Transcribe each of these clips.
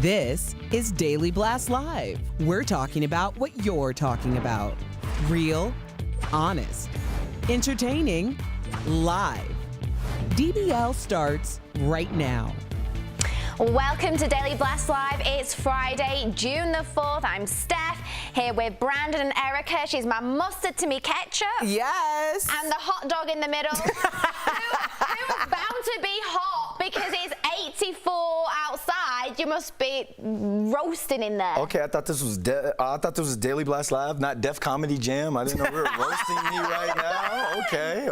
This is Daily Blast Live. We're talking about what you're talking about. Real, honest, entertaining, live. DBL starts right now. Welcome to Daily Blast Live. It's Friday, June the 4th. I'm Steph, here with Brandon and Erica. She's my mustard to me ketchup. Yes. And the hot dog in the middle. who's bound to be hot because it's 84 outside. You must be roasting in there. Okay, I thought this was Daily Blast Live, not Def Comedy Jam. I didn't know we were roasting you right now. Okay.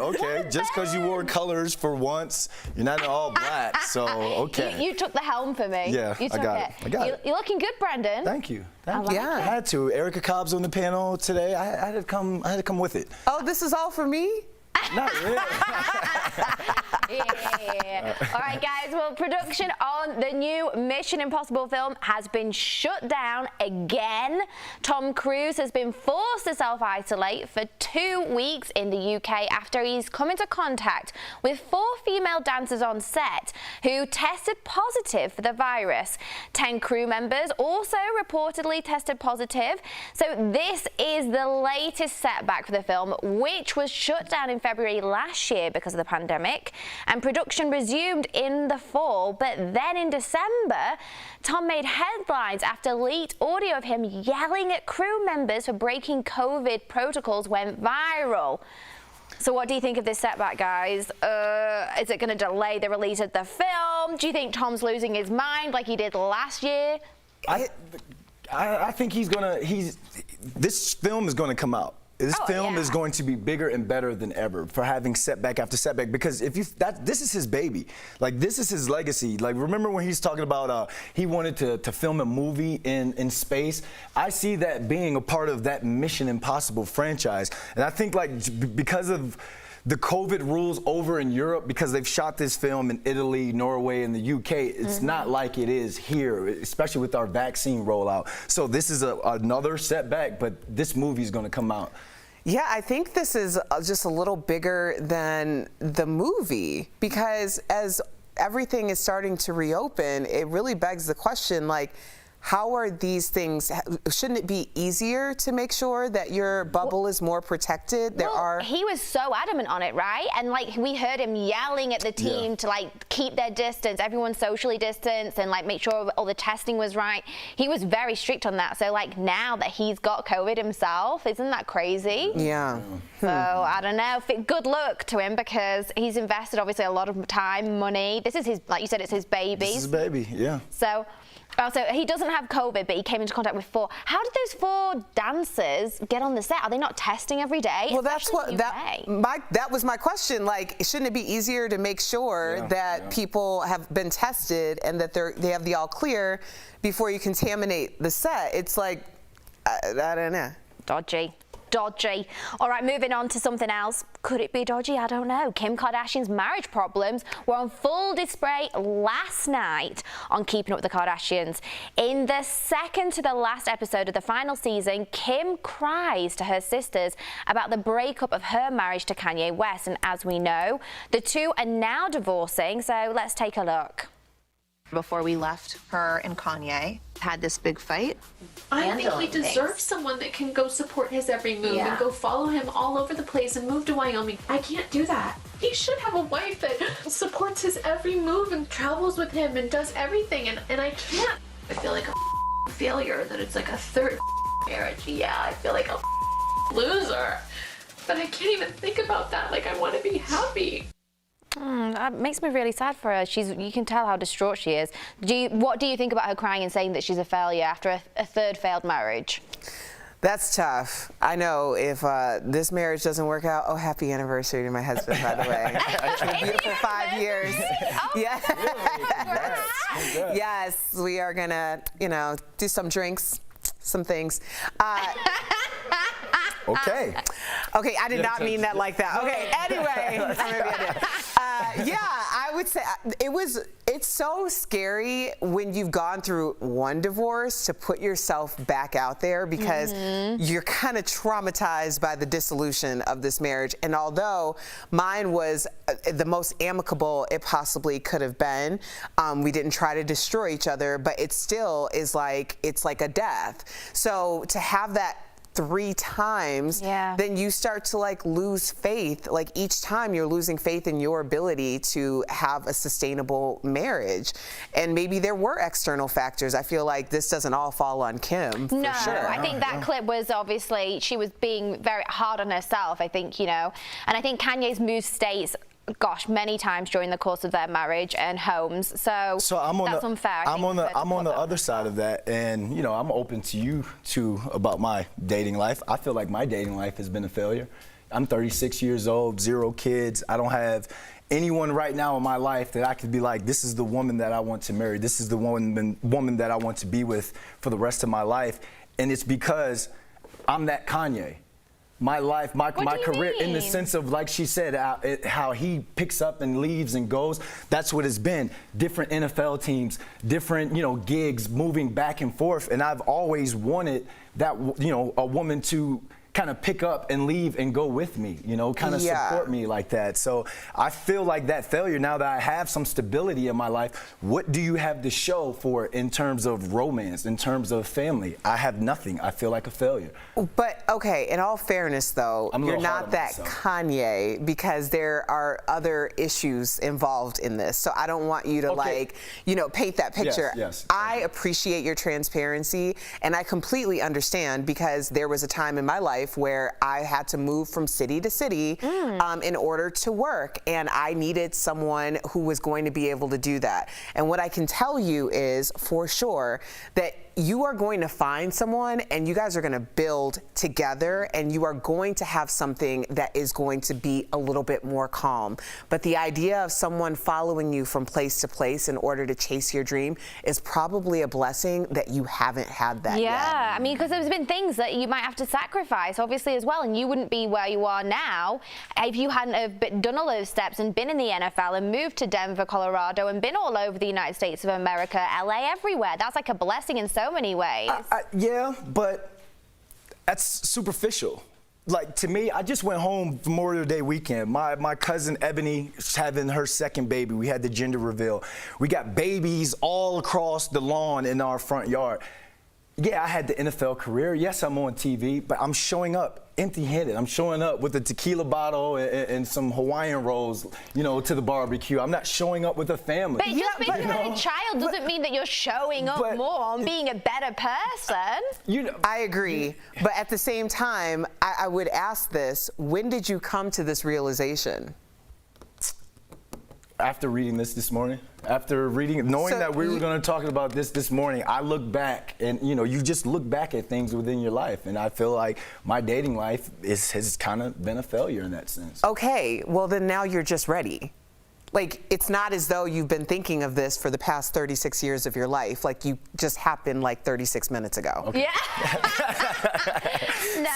Just because you wore colors for once, you're not all black. So okay. You took the helm for me. Yeah, you took I got it. You're looking good, Brandon. Thank you. Yeah. I had to. Erica Cobb's on the panel today. I had to come with it. Oh, this is all for me? Not really. Yeah. All right, guys. Well, production on the new Mission Impossible film has been shut down again. Tom Cruise has been forced to self-isolate for 2 weeks in the UK after he's come into contact with 4 female dancers on set who tested positive for the virus. 10 crew members also reportedly tested positive. So this is the latest setback for the film, which was shut down in February last year because of the pandemic, and production resumed in the fall. But then in December, Tom made headlines after leaked audio of him yelling at crew members for breaking COVID protocols went viral. So what do you think of this setback, guys? Is it going to delay the release of the film? Do you think Tom's losing his mind like he did last year? I think this film is going to come out. This film is going to be bigger and better than ever for having setback after setback, because this is his baby. Like, this is his legacy. Like, remember when he's talking about he wanted to film a movie in space? I see that being a part of that Mission Impossible franchise. And I think, like, because of the COVID rules over in Europe, because they've shot this film in Italy, Norway, and the UK, it's not like it is here, especially with our vaccine rollout. So this is another setback, but this movie is going to come out. Yeah, I think this is just a little bigger than the movie, because as everything is starting to reopen, it really begs the question, like, how are these things, shouldn't it be easier to make sure that your bubble is more protected? He was so adamant on it, right? And like, we heard him yelling at the team to like keep their distance, everyone socially distanced, and like make sure all the testing was right. He was very strict on that. So like, now that he's got COVID himself, isn't that crazy? Yeah. So I don't know. Good luck to him, because he's invested obviously a lot of time, money. This is his, like you said, it's his baby. This is his baby, yeah. So he doesn't have COVID, but he came into contact with 4. How did those 4 dancers get on the set? Are they not testing every day? Well, that's what that was my question. Like, shouldn't it be easier to make sure that people have been tested and that they have the all clear before you contaminate the set? It's like, I don't know. Dodgy. All right, moving on to something else. Could it be dodgy? I don't know. Kim Kardashian's marriage problems were on full display last night on Keeping Up with the Kardashians. In the second to the last episode of the final season, Kim cries to her sisters about the breakup of her marriage to Kanye West. And as we know, the two are now divorcing. So let's take a look. Before we left, her and Kanye had this big fight. I think he deserves someone that can go support his every move and go follow him all over the place and move to Wyoming. I can't do that. He should have a wife that supports his every move and travels with him and does everything, and I can't. I feel like a failure, that it's like a third marriage. Yeah, I feel like a loser. But I can't even think about that. Like, I want to be happy. That makes me really sad for her. You can tell how distraught she is. What do you think about her crying and saying that she's a failure after a third failed marriage? That's tough. I know if this marriage doesn't work out, happy anniversary to my husband, by the way. It's been a beautiful 5 years. Yeah. Yes, we are gonna, do some drinks, some things. Okay. Okay, I did not mean that like that. Okay, anyway. Or maybe I did. Yeah, I would say it's so scary when you've gone through one divorce to put yourself back out there, because you're kind of traumatized by the dissolution of this marriage. And although mine was the most amicable it possibly could have been, we didn't try to destroy each other, but it still is like, it's like a death. So to have that 3 times, then you start to like lose faith. Like, each time you're losing faith in your ability to have a sustainable marriage. And maybe there were external factors. I feel like this doesn't all fall on Kim. No, sure. I think that clip was obviously, she was being very hard on herself, I think, and I think Kanye's moved states, gosh, many times during the course of their marriage and homes. So that's unfair. I'm on the other side of that, and I'm open to you too about my dating life. I feel like my dating life has been a failure. I'm 36 years old, 0 kids. I don't have anyone right now in my life that I could be like, this is the woman that I want to marry. This is the woman that I want to be with for the rest of my life. And it's because I'm that Kanye. My life, my career, in the sense of, like she said, how he picks up and leaves and goes, that's what it's been. Different NFL teams, different, gigs, moving back and forth. And I've always wanted that, a woman to kind of pick up and leave and go with me, kind of support me like that. So I feel like that failure, now that I have some stability in my life, what do you have to show for it in terms of romance, in terms of family? I have nothing. I feel like a failure. But okay, in all fairness though, you're not that Kanye, because there are other issues involved in this. So I don't want you to paint that picture. Yes. I appreciate your transparency, and I completely understand, because there was a time in my life life where I had to move from city to city in order to work, and I needed someone who was going to be able to do that. And what I can tell you is for sure that you are going to find someone and you guys are going to build together, and you are going to have something that is going to be a little bit more calm. But the idea of someone following you from place to place in order to chase your dream is probably a blessing that you haven't had that yet. Yeah, I mean, because there's been things that you might have to sacrifice, obviously, as well, and you wouldn't be where you are now if you hadn't have done all those steps and been in the NFL and moved to Denver, Colorado, and been all over the United States of America, LA, everywhere. That's like a blessing in so many ways. Yeah, but that's superficial. Like, to me, I just went home Memorial Day weekend. My cousin Ebony is having her second baby. We had the gender reveal. We got babies all across the lawn in our front yard. Yeah, I had the NFL career. Yes, I'm on TV, but I'm showing up empty-handed. I'm showing up with a tequila bottle and some Hawaiian rolls, you know, to the barbecue. I'm not showing up with a family. But just because you had a child doesn't mean that you're showing up more and being a better person. You know, I agree, but at the same time, I would ask this: when did you come to this realization? After reading this morning, knowing that we were going to talk about this morning, I look back and, you know, you just look back at things within your life. And I feel like my dating life has kind of been a failure in that sense. Okay, well then now you're just ready. Like, it's not as though you've been thinking of this for the past 36 years of your life. Like, you just happened like 36 minutes ago. Okay. Yeah. No.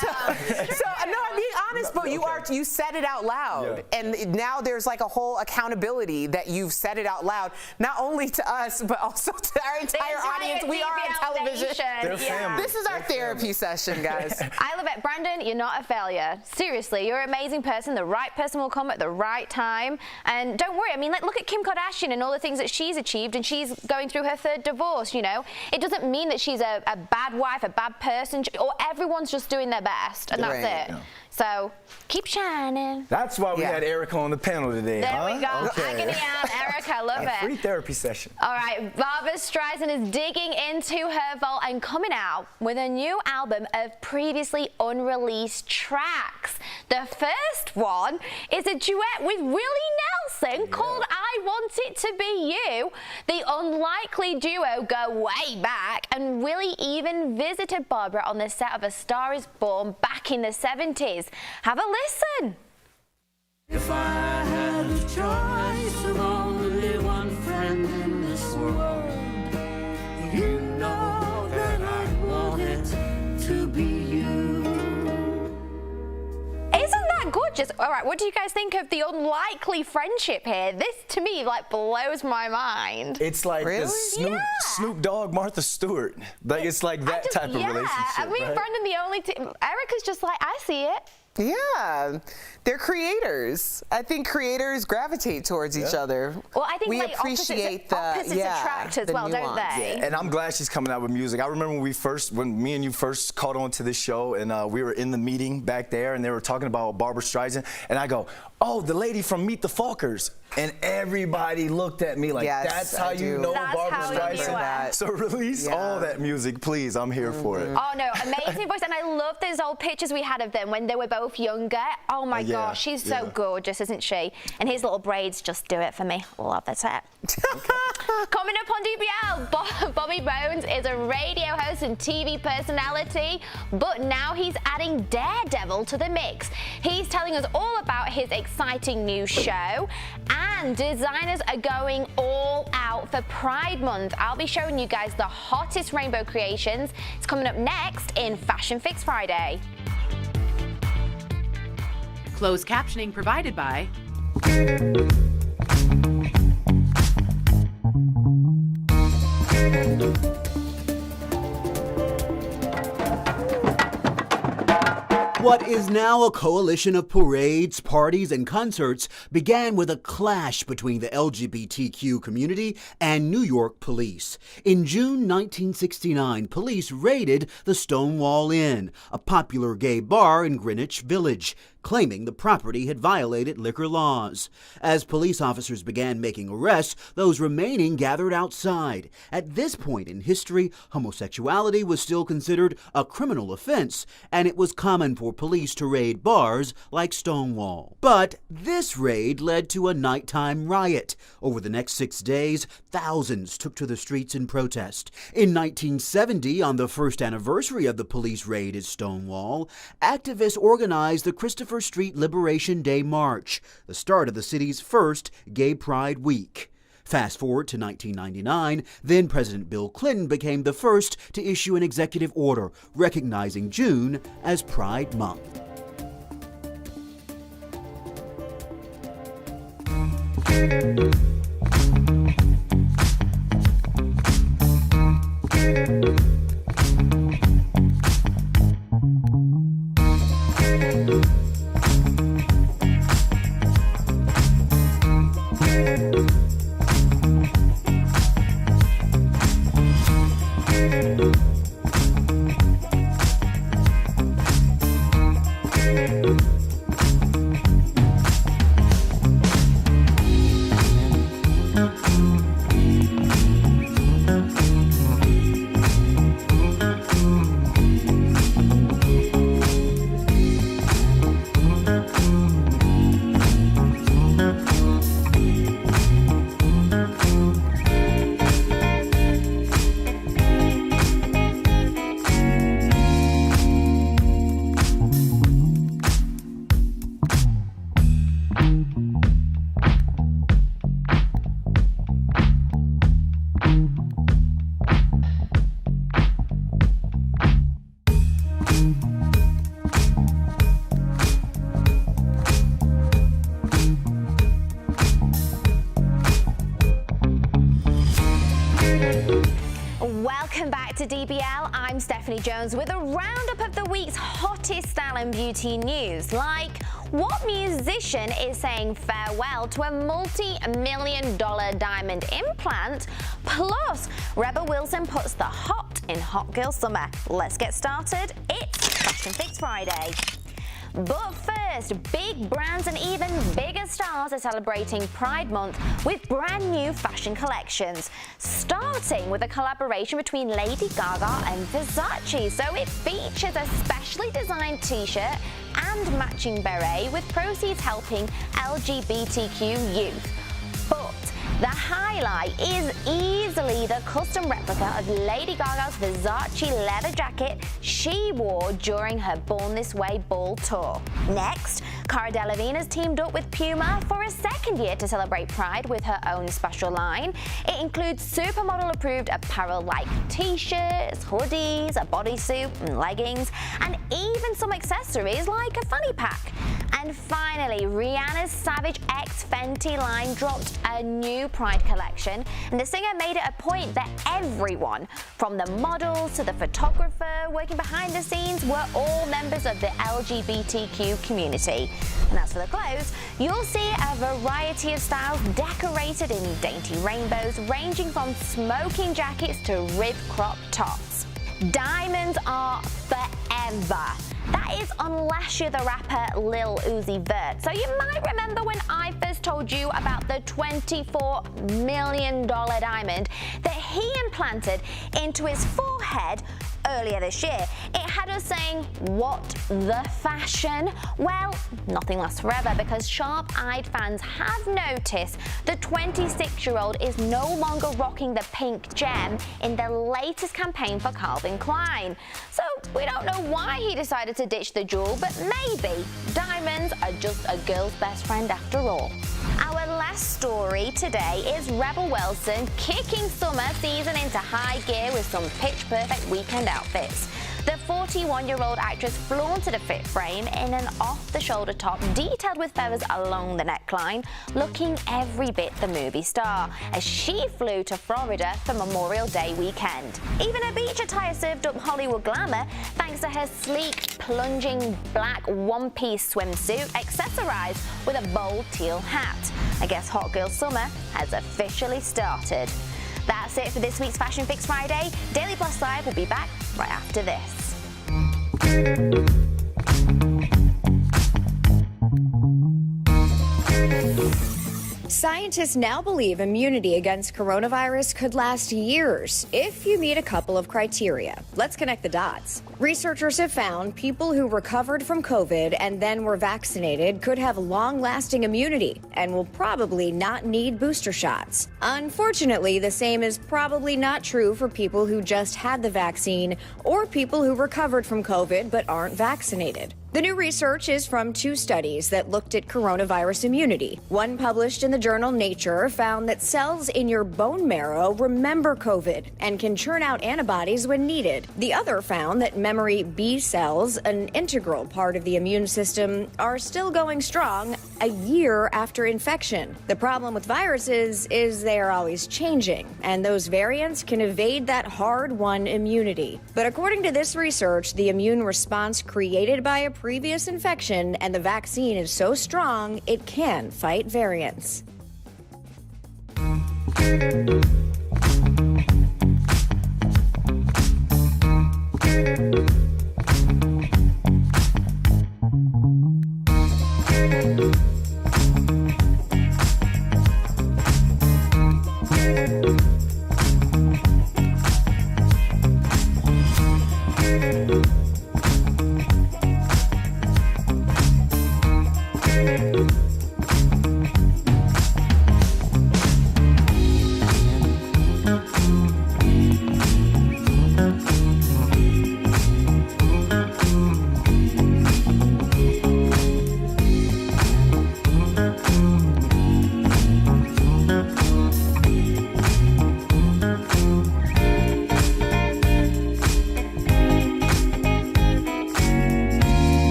No, I'm being honest, but you said it out loud. Yeah. And now there's like a whole accountability that you've said it out loud, not only to us, but also to our entire audience. We are on television. They're family. This is our therapy session, guys. I love it. Brandon, you're not a failure. Seriously, you're an amazing person. The right person will come at the right time. And don't worry, I mean, like, look at Kim Kardashian and all the things that she's achieved, and she's going through her third divorce, you know. It doesn't mean that she's a bad wife, a bad person, or everyone's just doing their best, and that's it. Yeah. So keep shining. That's why we had Erica on the panel today, There huh? we go. Okay. Agony Aunt Erica, love it. Free therapy session. All right, Barbara Streisand is digging into her vault and coming out with a new album of previously unreleased tracks. The first one is a duet with Willie Nelson called I Want It To Be You. The unlikely duo go way back, and Willie even visited Barbara on the set of A Star Is Born back in the 70s. Have a listen. If I had a choice of only one friend in this world, you know that I'd want it to be you. Isn't that gorgeous? All right, what do you guys think of the unlikely friendship here? This, to me, like, blows my mind. It's like the Snoop Dogg, Martha Stewart. Like, it's like that type of relationship. I mean, right? Brandon, the only Erica's just like, I see it. Yeah, they're creators. I think creators gravitate towards each other. Well, I think we like appreciate opposites attract as well, don't nuance. they? Yeah, and I'm glad she's coming out with music. I remember when me and you first caught on to this show, and we were in the meeting back there, and they were talking about Barbara Streisand, and I go, oh, the lady from Meet the Fockers. And everybody looked at me like, that's how you know Barbara Streisand. So release all that music, please. I'm here for it. Oh, no, amazing voice. And I love those old pictures we had of them when they were both younger. Oh, my gosh, she's so gorgeous, isn't she? And his little braids just do it for me. Love that set. Coming up on DBL, Bobby Bones is a radio host and TV personality, but now he's adding Daredevil to the mix. He's telling us all about his exciting new show, and designers are going all out for Pride Month. I'll be showing you guys the hottest rainbow creations. It's coming up next in Fashion Fix Friday. Closed captioning provided by What is now a coalition of parades, parties, and concerts began with a clash between the LGBTQ community and New York police. In June 1969, police raided the Stonewall Inn, a popular gay bar in Greenwich Village. claiming the property had violated liquor laws. As police officers began making arrests, those remaining gathered outside. At this point in history, homosexuality was still considered a criminal offense, and it was common for police to raid bars like Stonewall. But this raid led to a nighttime riot. Over the next 6 days, thousands took to the streets in protest. In 1970, on the first anniversary of the police raid at Stonewall, activists organized the Christopher Street Liberation Day March, the start of the city's first Gay Pride Week. Fast forward to 1999, then President Bill Clinton became the first to issue an executive order recognizing June as Pride Month. Welcome back to DBL. I'm Stephanie Jones with a roundup of the week's hottest style and beauty news, like what musician is saying farewell to a multi-million-dollar diamond implant, plus Rebel Wilson puts the hot in Hot Girl Summer. Let's get started. It's Fashion Fix Friday. But first, big brands and even bigger stars are celebrating Pride Month with brand new fashion collections, starting with a collaboration between Lady Gaga and Versace. So it features a specially designed t-shirt and matching beret with proceeds helping LGBTQ youth. But the highlight is easily the custom replica of Lady Gaga's Versace leather jacket she wore during her Born This Way ball tour. Next, Cara Delevingne has teamed up with Puma for a second year to celebrate Pride with her own special line. It includes supermodel-approved apparel like t-shirts, hoodies, a bodysuit, and leggings, and even some accessories like a fanny pack. And finally, Rihanna's Savage X Fenty line dropped a new Pride collection, and the singer made it a point that everyone, from the models to the photographer working behind the scenes, were all members of the LGBTQ community. And as for the clothes, you'll see a variety of styles decorated in dainty rainbows, ranging from smoking jackets to ribbed crop tops. Diamonds are forever. That is unless you're the rapper Lil Uzi Vert. So you might remember when I first told you about the $24 million diamond that he implanted into his forehead earlier this year. It had us saying, what the fashion? Well, nothing lasts forever, because sharp-eyed fans have noticed the 26-year-old is no longer rocking the pink gem in the latest campaign for Calvin Klein. So we don't know why he decided to ditch the jewel, but maybe diamonds are just a girl's best friend after all. Our last story today is Rebel Wilson kicking summer season into high gear with some pitch-perfect weekend outfits. The 41-year-old actress flaunted a fit frame in an off-the-shoulder top detailed with feathers along the neckline, looking every bit the movie star, as she flew to Florida for Memorial Day weekend. Even her beach attire served up Hollywood glamour thanks to her sleek, plunging black one-piece swimsuit accessorized with a bold teal hat. I guess Hot Girl Summer has officially started. That's it for this week's Fashion Fix Friday. Daily Plus Live will be back right after this. Scientists now believe immunity against coronavirus could last years if you meet a couple of criteria. Let's connect the dots. Researchers have found people who recovered from COVID and then were vaccinated could have long-lasting immunity and will probably not need booster shots. Unfortunately, the same is probably not true for people who just had the vaccine or people who recovered from COVID but aren't vaccinated. The new research is from 2 studies that looked at coronavirus immunity. One published in the journal Nature found that cells in your bone marrow remember COVID and can churn out antibodies when needed. The other found that memory B cells, an integral part of the immune system, are still going strong a year after infection. The problem with viruses is they are always changing, and those variants can evade that hard-won immunity. But according to this research, the immune response created by a previous infection and the vaccine is so strong it can fight variants.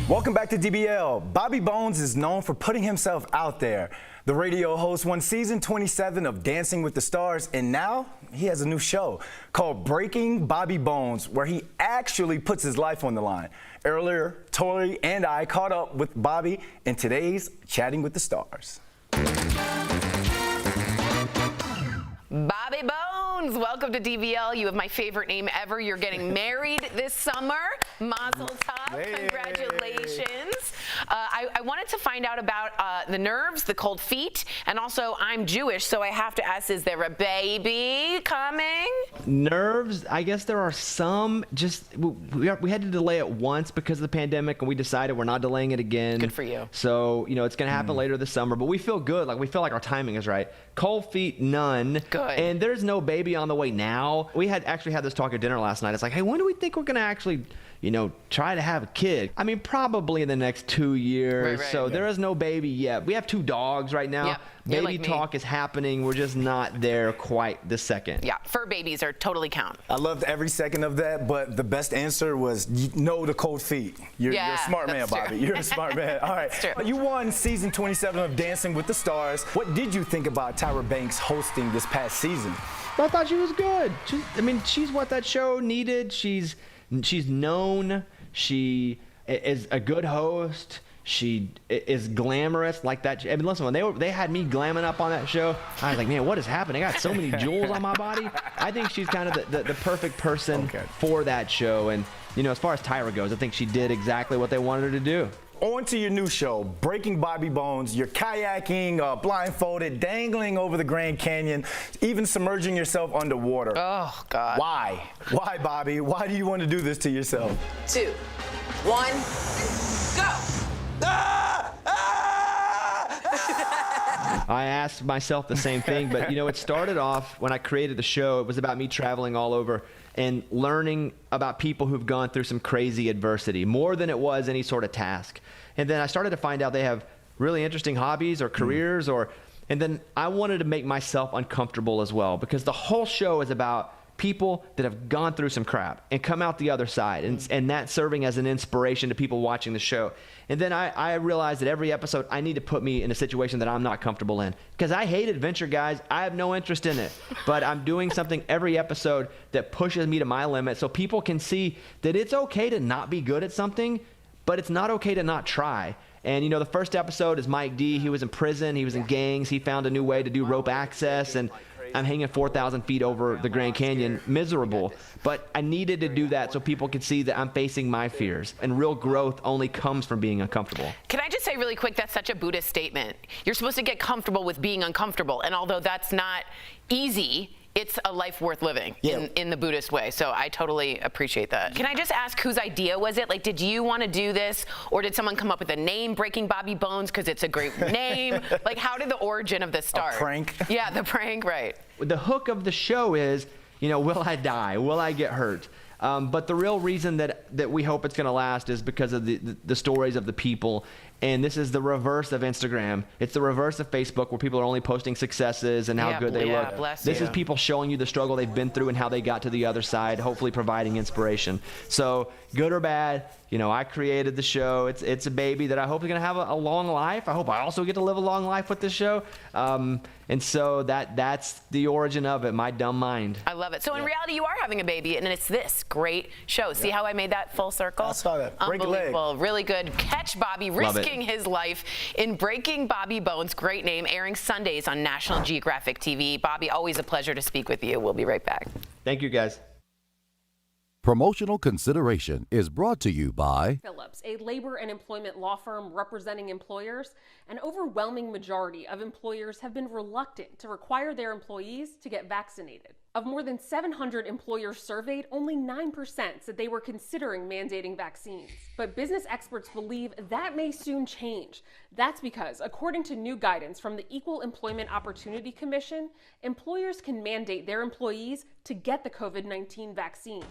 Welcome back to DBL. Bobby Bones is known for putting himself out there. The radio host won season 27 of Dancing with the Stars, and now he has a new show called Breaking Bobby Bones, where he actually puts his life on the line. Earlier, Tori and I caught up with Bobby in today's Chatting with the Stars. Bobby Bones, welcome to DBL. You have my favorite name ever. You're getting married this summer. Mazel tov. Hey. Congratulations. I wanted to find out about the nerves, the cold feet, and also I'm Jewish, so I have to ask, is there a baby coming? Nerves, I guess there are some. Just we had to delay it once because of the pandemic, and we decided we're not delaying it again. Good for you. So, it's going to happen later this summer, but we feel good. Like, we feel like our timing is right. Cold feet, none. Good. And there's no baby on the way now. We had actually had this talk at dinner last night. It's like, hey, when do we think we're going to actually, try to have a kid? I mean, probably in the next 2 years. Right. So there is no baby yet. We have 2 dogs right now. Yep. You're Baby like me. talk is happening. We're just not there quite this second. Yeah, fur babies are totally count. I loved every second of that, but the best answer was no to cold feet. You're a smart man, that's true. Bobby. You're a smart man. All right. That's true. You won season 27 of Dancing with the Stars. What did you think about Tyra Banks hosting this past season? I thought she was good. She's what that show needed. She's known. She is a good host. She is glamorous like that. I mean, listen, when they had me glamming up on that show, I was like, man, what is happening? I got so many jewels on my body. I think she's kind of the perfect person for that show. And, as far as Tyra goes, I think she did exactly what they wanted her to do. On to your new show, Breaking Bobby Bones. You're kayaking, blindfolded, dangling over the Grand Canyon, even submerging yourself underwater. Oh, God. Why? Why, Bobby? Why do you want to do this to yourself? 2, 1, go! I asked myself the same thing, but it started off when I created the show. It was about me traveling all over and learning about people who've gone through some crazy adversity, more than it was any sort of task. And then I started to find out they have really interesting hobbies or careers, and then I wanted to make myself uncomfortable as well, because the whole show is about people that have gone through some crap and come out the other side, and that serving as an inspiration to people watching the show. And then I realized that every episode I need to put me in a situation that I'm not comfortable in, because I hate adventure, guys. I have no interest in it, but I'm doing something every episode that pushes me to my limit, so people can see that it's okay to not be good at something, but it's not okay to not try. And the first episode is Mike D. He was in prison. He was in gangs. He found a new way to do rope access, and I'm hanging 4,000 feet over the Grand Canyon, miserable. But I needed to do that so people could see that I'm facing my fears. And real growth only comes from being uncomfortable. Can I just say really quick, that's such a Buddhist statement. You're supposed to get comfortable with being uncomfortable. And although that's not easy, it's a life worth living in the Buddhist way. So I totally appreciate that. Can I just ask whose idea was it? Like, did you want to do this, or did someone come up with a name, Breaking Bobby Bones, because it's a great name? Like, how did the origin of this start? A prank. Yeah, the prank, right. The hook of the show is, will I die? Will I get hurt? But the real reason that we hope it's going to last is because of the stories of the people. And this is the reverse of Instagram. It's the reverse of Facebook, where people are only posting successes and how good they look. This is people showing you the struggle they've been through and how they got to the other side, hopefully providing inspiration. So good or bad, I created the show. It's a baby that I hope is going to have a long life. I hope I also get to live a long life with this show. And so that's the origin of it, my dumb mind. I love it. So in reality, you are having a baby, and it's this great show. See how I made that full circle? I saw that. Break a leg. Unbelievable. Really good. Catch Bobby risking his life in Breaking Bobby Bones. Great name. Airing Sundays on National Geographic TV. Bobby, always a pleasure to speak with you. We'll be right back. Thank you, guys. Promotional consideration is brought to you by Phillips, a labor and employment law firm representing employers. An overwhelming majority of employers have been reluctant to require their employees to get vaccinated. Of more than 700 employers surveyed, only 9% said they were considering mandating vaccines. But business experts believe that may soon change. That's because, according to new guidance from the Equal Employment Opportunity Commission, employers can mandate their employees to get the COVID-19 vaccine.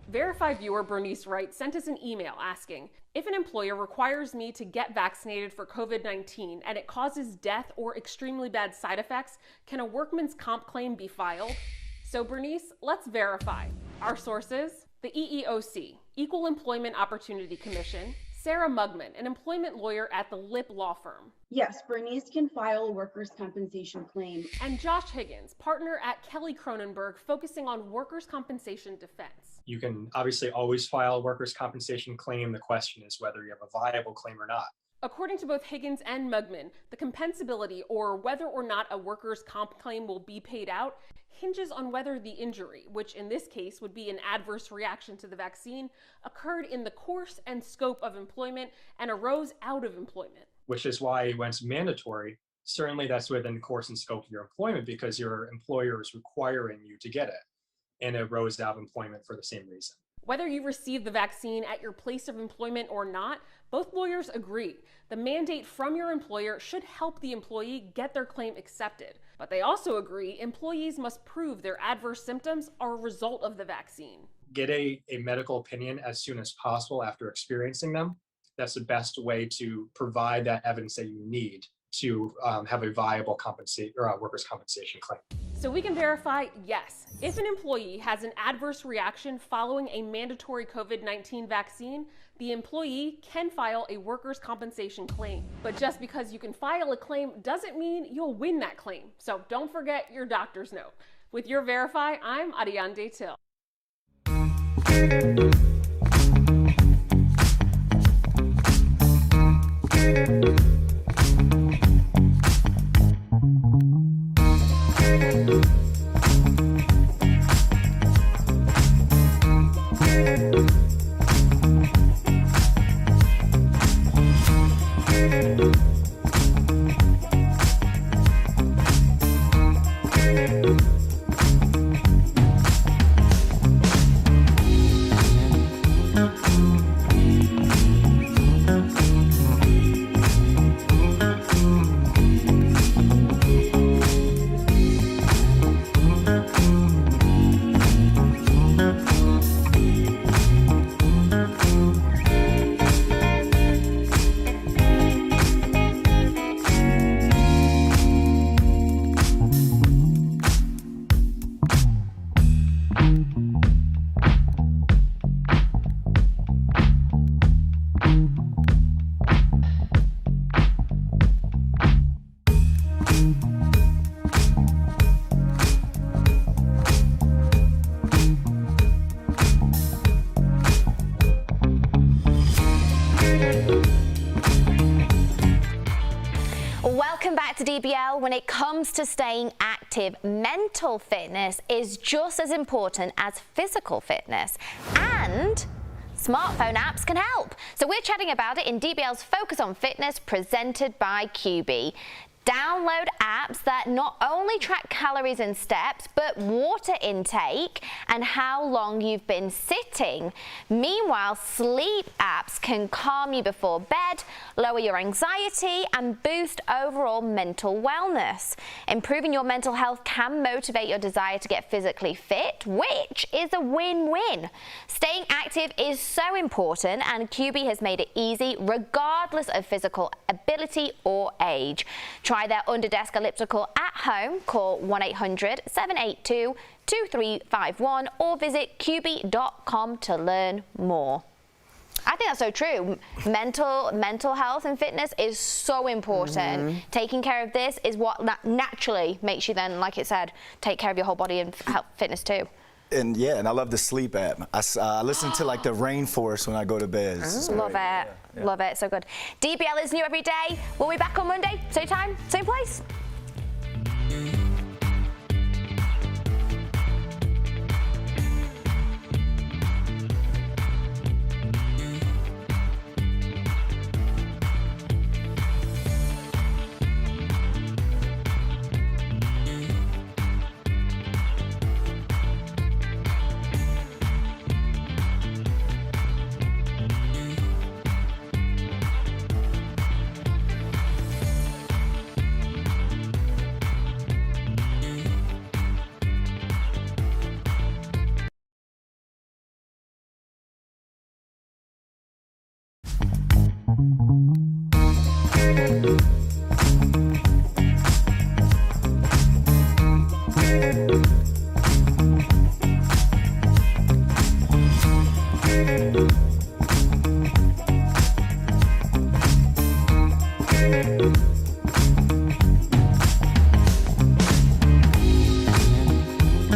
Verified viewer Bernice Wright sent us an email asking, if an employer requires me to get vaccinated for COVID-19 and it causes death or extremely bad side effects, can a workman's comp claim be filed? So Bernice, let's verify. Our sources, the EEOC, Equal Employment Opportunity Commission, Sarah Mugman, an employment lawyer at the Lip Law Firm. Yes, Bernice can file a workers' compensation claim. And Josh Higgins, partner at Kelly Cronenberg, focusing on workers' compensation defense. You can obviously always file a workers' compensation claim. The question is whether you have a viable claim or not. According to both Higgins and Mugman, the compensability, or whether or not a workers' comp claim will be paid out, hinges on whether the injury, which in this case would be an adverse reaction to the vaccine, occurred in the course and scope of employment and arose out of employment. Which is why when it's mandatory, certainly that's within the course and scope of your employment because your employer is requiring you to get it, and it arose out of employment for the same reason. Whether you receive the vaccine at your place of employment or not, both lawyers agree. The mandate from your employer should help the employee get their claim accepted. But they also agree employees must prove their adverse symptoms are a result of the vaccine. Get a medical opinion as soon as possible after experiencing them. That's the best way to provide that evidence that you need to have a viable workers' compensation claim. So we can verify, yes, if an employee has an adverse reaction following a mandatory COVID-19 vaccine, the employee can file a workers' compensation claim. But just because you can file a claim doesn't mean you'll win that claim. So don't forget your doctor's note. With your Verify, I'm Ariane Till. Welcome back to DBL. When it comes to staying active, mental fitness is just as important as physical fitness, and smartphone apps can help. So we're chatting about it in DBL's Focus on Fitness, presented by QB. Download apps that not only track calories and steps, but water intake and how long you've been sitting. Meanwhile, sleep apps can calm you before bed, lower your anxiety, and boost overall mental wellness. Improving your mental health can motivate your desire to get physically fit, which is a win-win. Staying active is so important, and QB has made it easy regardless of physical ability or age. Try their under-desk elliptical at home. Call 1-800-782-2351 or visit qb.com to learn more. I think that's so true. Mental health and fitness is so important. Taking care of this is what naturally makes you then, like it said, take care of your whole body and fitness too. And yeah, and I love the sleep app. I listen to like the rainforest when I go to bed. Love it. Yeah. Love it. So good. DBL is new every day. We'll be back on Monday. Same time, same place.